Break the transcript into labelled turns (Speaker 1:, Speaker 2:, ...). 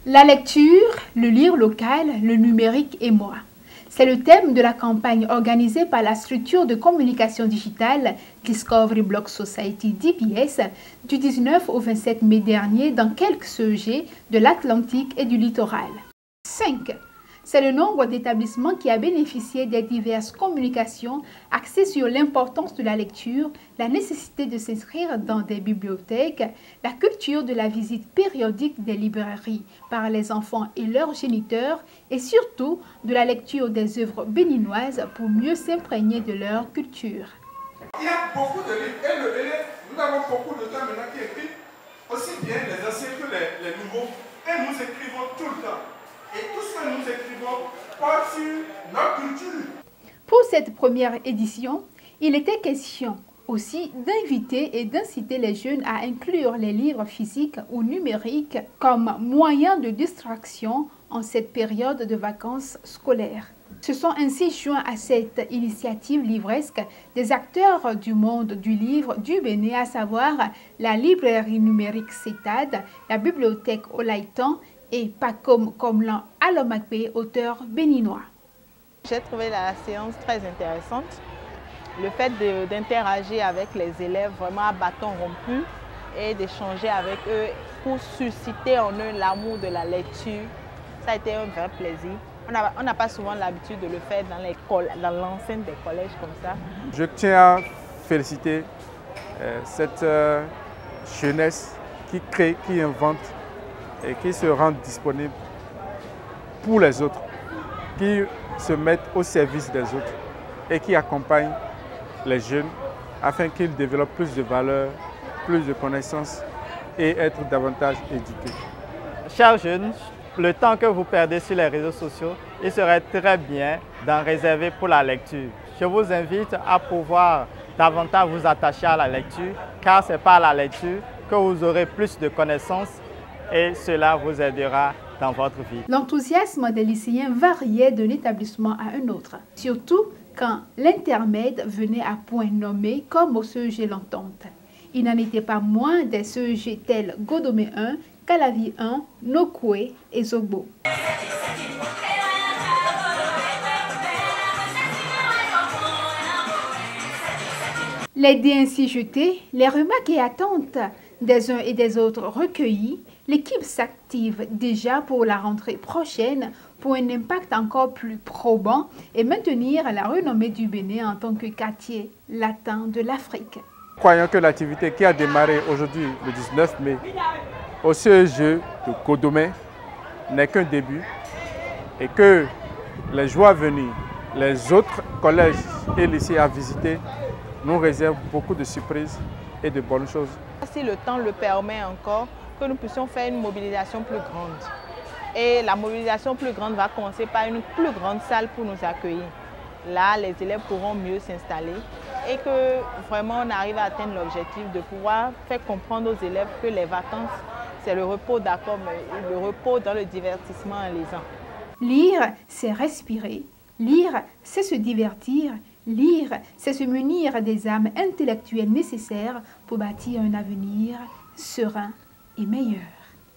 Speaker 1: La lecture, le lire local, le numérique et moi. C'est le thème de la campagne organisée par la structure de communication digitale Discovery Block Society DBS du 19 au 27 mai dernier dans quelques CEG de l'Atlantique et du littoral. 5. C'est le nombre d'établissements qui a bénéficié des diverses communications axées sur l'importance de la lecture, la nécessité de s'inscrire dans des bibliothèques, la culture de la visite périodique des librairies par les enfants et leurs géniteurs et surtout de la lecture des œuvres béninoises pour mieux s'imprégner de leur culture.
Speaker 2: Il y a beaucoup de livres et nous avons beaucoup de gens maintenant qui écrivent, aussi bien les anciens que les nouveaux, et nous écrivons tout le temps. Et tout ce que nous écrivons porte sur notre culture.
Speaker 1: Pour cette première édition, il était question aussi d'inviter et d'inciter les jeunes à inclure les livres physiques ou numériques comme moyen de distraction en cette période de vacances scolaires. Se sont ainsi joints à cette initiative livresque des acteurs du monde du livre du Bénin, à savoir la librairie numérique CETAD, la bibliothèque Olaïtan et Pacom Komlan Alomakpe, auteur béninois.
Speaker 3: J'ai trouvé la séance très intéressante. Le fait d'interagir avec les élèves vraiment à bâton rompu et d'échanger avec eux pour susciter en eux l'amour de la lecture, ça a été un vrai plaisir. On n'a pas souvent l'habitude de le faire dans l'enceinte des collèges comme ça.
Speaker 4: Je tiens à féliciter cette jeunesse qui crée, qui invente et qui se rend disponible pour les autres, qui se mettent au service des autres et qui accompagnent les jeunes afin qu'ils développent plus de valeurs, plus de connaissances et être davantage éduqués.
Speaker 5: Chers jeunes, le temps que vous perdez sur les réseaux sociaux, il serait très bien d'en réserver pour la lecture. Je vous invite à pouvoir davantage vous attacher à la lecture, car c'est par la lecture que vous aurez plus de connaissances et cela vous aidera dans votre vie.
Speaker 1: L'enthousiasme des lycéens variait d'un établissement à un autre, surtout quand l'intermède venait à point nommé comme au CEG L'Entente. Il n'en était pas moins des CEG tels Godomé 1, Calavi 1, Nokoué et Zobo. Les dés ainsi jetés, les remarques et attentes des uns et des autres recueillies, l'équipe s'active déjà pour la rentrée prochaine pour un impact encore plus probant et maintenir la renommée du Bénin en tant que quartier latin de l'Afrique.
Speaker 4: Croyons que l'activité qui a démarré aujourd'hui, le 19 mai, au CEG de Godomé, n'est qu'un début et que les jours à venir, les autres collèges et lycées à visiter nous réservent beaucoup de surprises et de bonnes choses.
Speaker 3: Si le temps le permet encore, que nous puissions faire une mobilisation plus grande. Et la mobilisation plus grande va commencer par une plus grande salle pour nous accueillir. Là, les élèves pourront mieux s'installer et que vraiment on arrive à atteindre l'objectif de pouvoir faire comprendre aux élèves que les vacances, c'est le repos d'accord, mais le repos dans le divertissement en lisant.
Speaker 1: Lire, c'est respirer. Lire, c'est se divertir. Lire, c'est se munir des âmes intellectuelles nécessaires pour bâtir un avenir serein et meilleur.